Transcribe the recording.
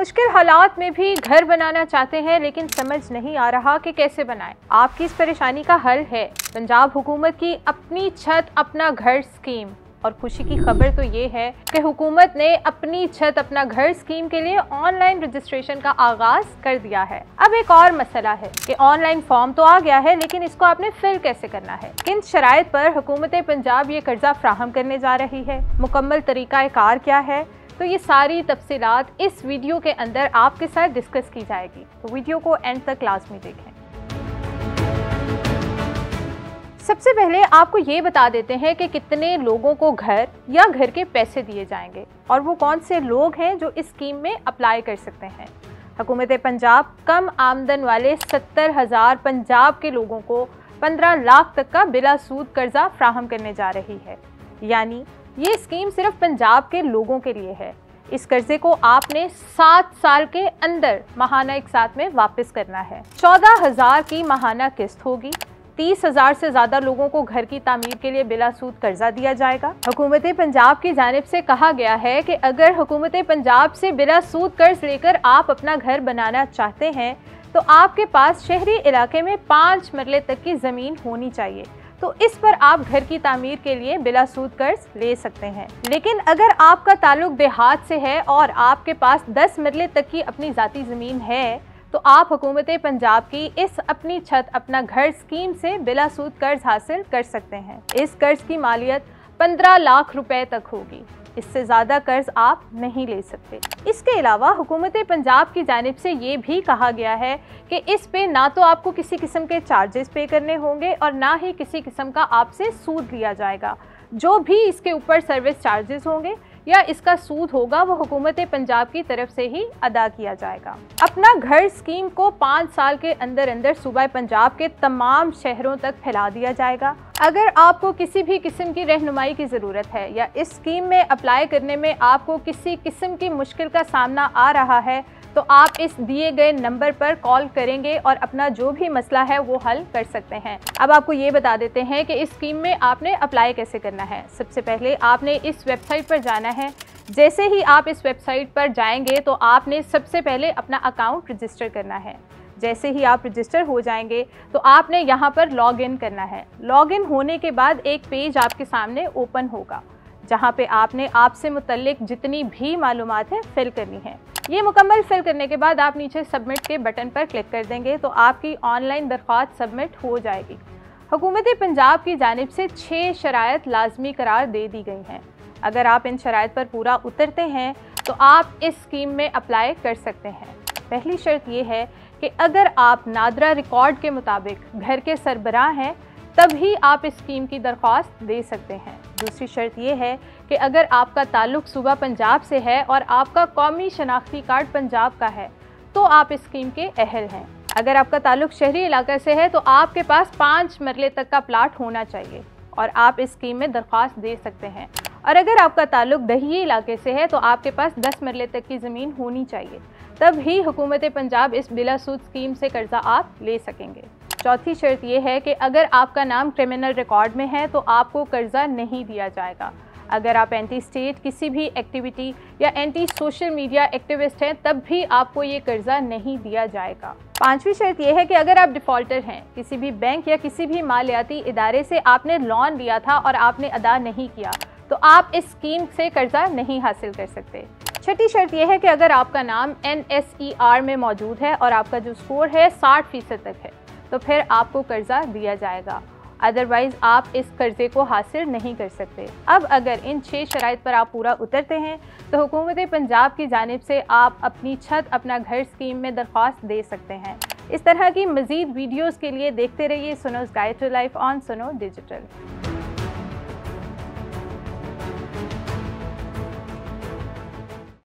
मुश्किल हालात में भी घर बनाना चाहते हैं लेकिन समझ नहीं आ रहा कि कैसे बनाएं। आपकी इस परेशानी का हल है पंजाब हुकूमत की अपनी छत अपना घर स्कीम। और खुशी की खबर तो ये है कि हुकूमत ने अपनी छत अपना घर स्कीम के लिए ऑनलाइन रजिस्ट्रेशन का आगाज कर दिया है। अब एक और मसला है कि ऑनलाइन फॉर्म तो आ गया है लेकिन इसको आपने फिल कैसे करना है। किन शराइत पर हुकूमत पंजाब ये कर्जा फ्राहम करने जा रही है, मुकम्मल तरीक़ाकार क्या है, तो ये सारी तफसीलात इस वीडियो के अंदर आपके साथ डिस्कस की जाएगी। तो वीडियो को एंड तक लाजमी देखें। सबसे पहले आपको ये बता देते हैं कि कितने लोगों को घर या घर के पैसे दिए जाएंगे और वो कौन से लोग हैं जो इस स्कीम में अप्लाई कर सकते हैं। हुकूमत पंजाब कम आमदन वाले 70,000 पंजाब के लोगों को 15 लाख तक का बिला सूद कर्जा फ्राहम करने जा रही है। यानी ये स्कीम सिर्फ पंजाब के लोगों के लिए है। इस कर्जे को आपने 7 साल के अंदर माहाना एक साथ में वापस करना है। 14,000 की माहाना किस्त होगी। 30,000 से ज़्यादा लोगों को घर की तामीर के लिए बिला सूद कर्जा दिया जाएगा। हुकूमत पंजाब की जानिब से कहा गया है कि अगर हुकूमत पंजाब से बिला सूद कर्ज लेकर आप अपना घर बनाना चाहते हैं तो आपके पास शहरी इलाके में 5 मरले तक की ज़मीन होनी चाहिए, तो इस पर आप घर की तामीर के लिए बिला सूद कर्ज ले सकते हैं। लेकिन अगर आपका ताल्लुक देहात से है और आपके पास 10 मरले तक की अपनी ज़ाती ज़मीन है तो आप हुकूमत पंजाब की इस अपनी छत अपना घर स्कीम से बिला सूद कर्ज हासिल कर सकते हैं। इस कर्ज की मालियत 15 लाख रुपए तक होगी। इससे ज़्यादा कर्ज आप नहीं ले सकते। इसके अलावा हुकूमत पंजाब की जानिब से ये भी कहा गया है कि इस पे ना तो आपको किसी किस्म के चार्जेस पे करने होंगे और ना ही किसी किस्म का आपसे सूद लिया जाएगा। जो भी इसके ऊपर सर्विस चार्जेस होंगे या इसका सूद होगा वो हुकूमत पंजाब की तरफ से ही अदा किया जाएगा। अपना घर स्कीम को 5 साल के अंदर अंदर सूबा पंजाब के तमाम शहरों तक फैला दिया जाएगा। अगर आपको किसी भी किस्म की रहनुमाई की ज़रूरत है या इस स्कीम में अप्लाई करने में आपको किसी किस्म की मुश्किल का सामना आ रहा है तो आप इस दिए गए नंबर पर कॉल करेंगे और अपना जो भी मसला है वो हल कर सकते हैं। अब आपको ये बता देते हैं कि इस स्कीम में आपने अप्लाई कैसे करना है। सबसे पहले आपने इस वेबसाइट पर जाना है। जैसे ही आप इस वेबसाइट पर जाएंगे तो आपने सबसे पहले अपना अकाउंट रजिस्टर करना है। जैसे ही आप रजिस्टर हो जाएंगे तो आपने यहाँ पर लॉग इन करना है। लॉग इन होने के बाद एक पेज आपके सामने ओपन होगा जहाँ पे आपने आपसे मुतल्लिक जितनी भी मालूमात है फिल करनी है। ये मुकम्मल फिल करने के बाद आप नीचे सबमिट के बटन पर क्लिक कर देंगे तो आपकी ऑनलाइन दरख्वास्त सबमिट हो जाएगी। हुकूमत पंजाब की जानिब से 6 शराइत लाजमी करार दे दी गई हैं। अगर आप इन शराइत पर पूरा उतरते हैं तो आप इस स्कीम में अप्लाई कर सकते हैं। पहली शर्त ये है कि अगर आप नादरा रिकॉर्ड के मुताबिक घर के सरबराह हैं तभी आप इस स्कीम की दरख्वास्त दे सकते हैं। दूसरी शर्त यह है कि अगर आपका ताल्लुक सूबा पंजाब से है और आपका कौमी शनाख्ती कार्ड पंजाब का है तो आप इस स्कीम के अहल हैं। अगर आपका ताल्लुक शहरी इलाके से है तो आपके पास 5 मरले तक का प्लाट होना चाहिए और आप इस स्कीम में दरख्वास्त दे सकते हैं। और अगर आपका ताल्लुक दही इलाके से है तो आपके पास 10 मरले तक की ज़मीन होनी चाहिए, तब ही हुकूमत पंजाब इस बिला सूद स्कीम से कर्जा आप ले सकेंगे। चौथी शर्त यह है कि अगर आपका नाम क्रिमिनल रिकॉर्ड में है तो आपको कर्जा नहीं दिया जाएगा। अगर आप एंटी स्टेट किसी भी एक्टिविटी या एंटी सोशल मीडिया एक्टिविस्ट हैं तब भी आपको ये कर्जा नहीं दिया जाएगा। पांचवी शर्त यह है कि अगर आप डिफ़ॉल्टर हैं, किसी भी बैंक या किसी भी मालियाती इदारे से आपने लोन लिया था और आपने अदा नहीं किया तो आप इस स्कीम से कर्जा नहीं हासिल कर सकते। छठी शर्त यह है कि अगर आपका नाम NSER में मौजूद है और आपका जो स्कोर है 60% तक है तो फिर आपको कर्जा दिया जाएगा, अदरवाइज़ आप इस कर्जे को हासिल नहीं कर सकते। अब अगर इन 6 शराइत पर आप पूरा उतरते हैं तो हुकूमत पंजाब की जानिब से आप अपनी छत अपना घर स्कीम में दरख्वास्त दे सकते हैं। इस तरह की मज़ीद वीडियोज़ के लिए देखते रहिए सुनोज़ गाइड टू लाइफ ऑन सुनो डिजिटल।